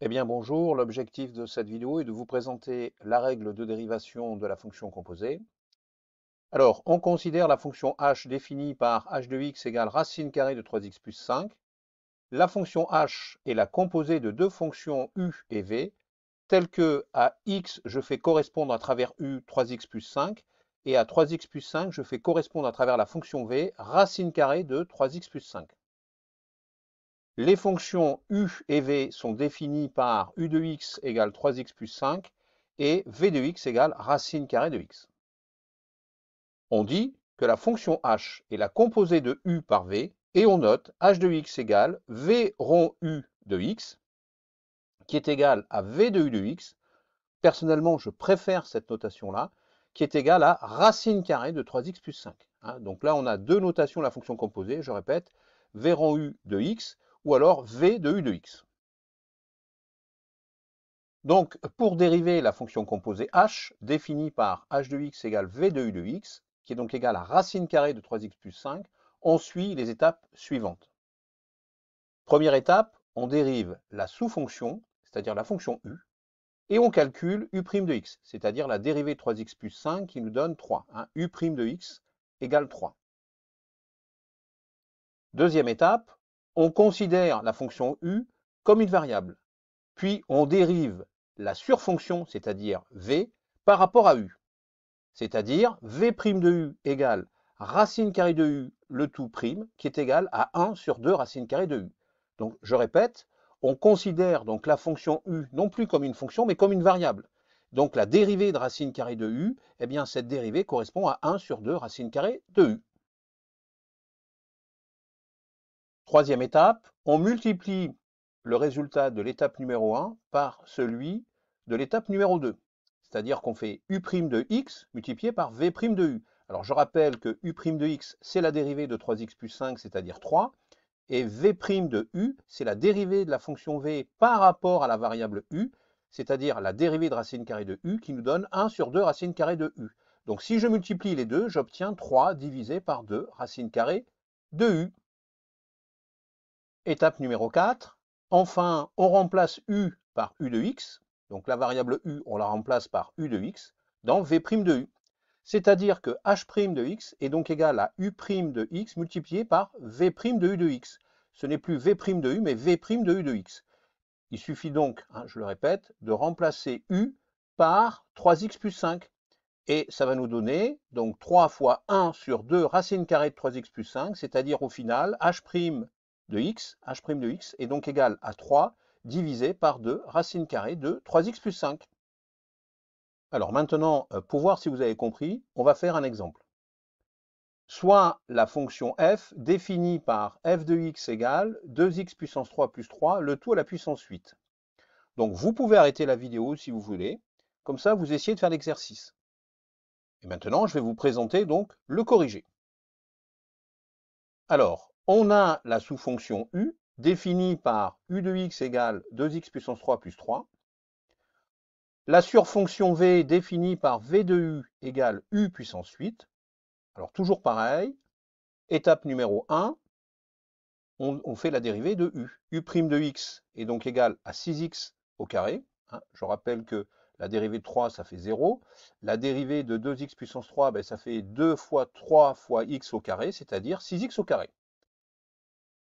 Eh bien bonjour, l'objectif de cette vidéo est de vous présenter la règle de dérivation de la fonction composée. Alors, on considère la fonction h définie par h de x égale racine carrée de 3x plus 5. La fonction h est la composée de deux fonctions u et v, telles que à x je fais correspondre à travers u 3x plus 5, et à 3x plus 5 je fais correspondre à travers la fonction v racine carrée de 3x plus 5. Les fonctions u et v sont définies par u de x égale 3x plus 5 et v de x égale racine carrée de x. On dit que la fonction h est la composée de u par v et on note h de x égale v rond u de x qui est égal à v de u de x. Personnellement, je préfère cette notation-là, qui est égale à racine carrée de 3x plus 5. Donc là, on a deux notations de la fonction composée, je répète, v rond u de x ou alors v de u de x. Donc, pour dériver la fonction composée h, définie par h de x égale v de u de x, qui est donc égal à racine carrée de 3x plus 5, on suit les étapes suivantes. Première étape, on dérive la sous-fonction, c'est-à-dire la fonction u, et on calcule u' de x, c'est-à-dire la dérivée de 3x plus 5 qui nous donne 3. U' de x égale 3. Deuxième étape, on considère la fonction u comme une variable. Puis on dérive la surfonction, c'est-à-dire v, par rapport à u. C'est-à-dire v' de u égale racine carrée de u, le tout prime, qui est égal à 1 sur 2 racine carrée de u. Donc je répète, on considère donc la fonction u non plus comme une fonction, mais comme une variable. Donc la dérivée de racine carrée de u, eh bien cette dérivée correspond à 1 sur 2 racine carrée de u. Troisième étape, on multiplie le résultat de l'étape numéro 1 par celui de l'étape numéro 2. C'est-à-dire qu'on fait u' de x multiplié par v' de u. Alors je rappelle que u' de x, c'est la dérivée de 3x plus 5, c'est-à-dire 3. Et v' de u, c'est la dérivée de la fonction v par rapport à la variable u, c'est-à-dire la dérivée de racine carrée de u, qui nous donne 1 sur 2 racine carrée de u. Donc si je multiplie les deux, j'obtiens 3 divisé par 2 racine carrée de u. Étape numéro 4, enfin, on remplace u par u de x, donc la variable u, on la remplace par u de x, dans v' de u. C'est-à-dire que h' de x est donc égal à u' de x multiplié par v' de u de x. Ce n'est plus v' de u, mais v' de u de x. Il suffit donc, je le répète, de remplacer u par 3x plus 5. Et ça va nous donner donc 3 fois 1 sur 2 racine carrée de 3x plus 5, c'est-à-dire au final, h' de x est donc égal à 3 divisé par 2 racine carrée de 3x plus 5. Alors maintenant, pour voir si vous avez compris, on va faire un exemple. Soit la fonction f définie par f de x égale 2x puissance 3 plus 3, le tout à la puissance 8. Donc vous pouvez arrêter la vidéo si vous voulez, comme ça vous essayez de faire l'exercice. Et maintenant, je vais vous présenter donc le corrigé. Alors, on a la sous-fonction u, définie par u de x égale 2x puissance 3 plus 3. La surfonction v définie par v de u égale u puissance 8. Alors, toujours pareil, étape numéro 1, on fait la dérivée de u. U' de x est donc égal à 6x au carré. Je rappelle que la dérivée de 3, ça fait 0. La dérivée de 2x puissance 3, ben, ça fait 2 fois 3 fois x au carré, c'est-à-dire 6x au carré.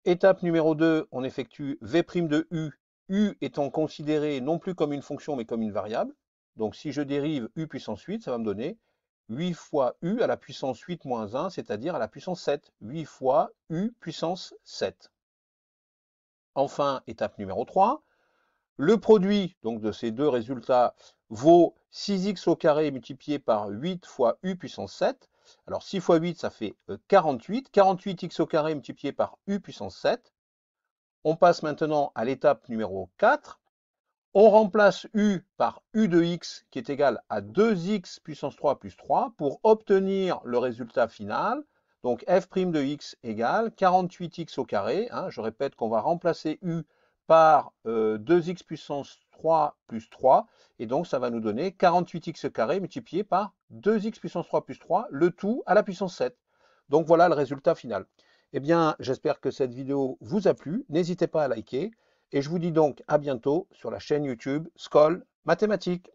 Étape numéro 2, on effectue v' de u étant considéré non plus comme une fonction mais comme une variable. Donc si je dérive u puissance 8, ça va me donner 8 fois u à la puissance 8 moins 1, c'est-à-dire à la puissance 7. 8 fois u puissance 7. Enfin, étape numéro 3, le produit donc, de ces deux résultats vaut 6x au carré multiplié par 8 fois u puissance 7. Alors 6 fois 8, ça fait 48. 48x au carré multiplié par u puissance 7. On passe maintenant à l'étape numéro 4. On remplace u par u de x qui est égal à 2x puissance 3 plus 3 pour obtenir le résultat final. Donc f' de x égale 48x au carré. Je répète qu'on va remplacer u par 2x puissance 3 plus 3, et donc ça va nous donner 48x carré multiplié par 2x puissance 3 plus 3, le tout à la puissance 7. Donc voilà le résultat final. Eh bien, j'espère que cette vidéo vous a plu. N'hésitez pas à liker. Et je vous dis donc à bientôt sur la chaîne YouTube Skol Mathématiques.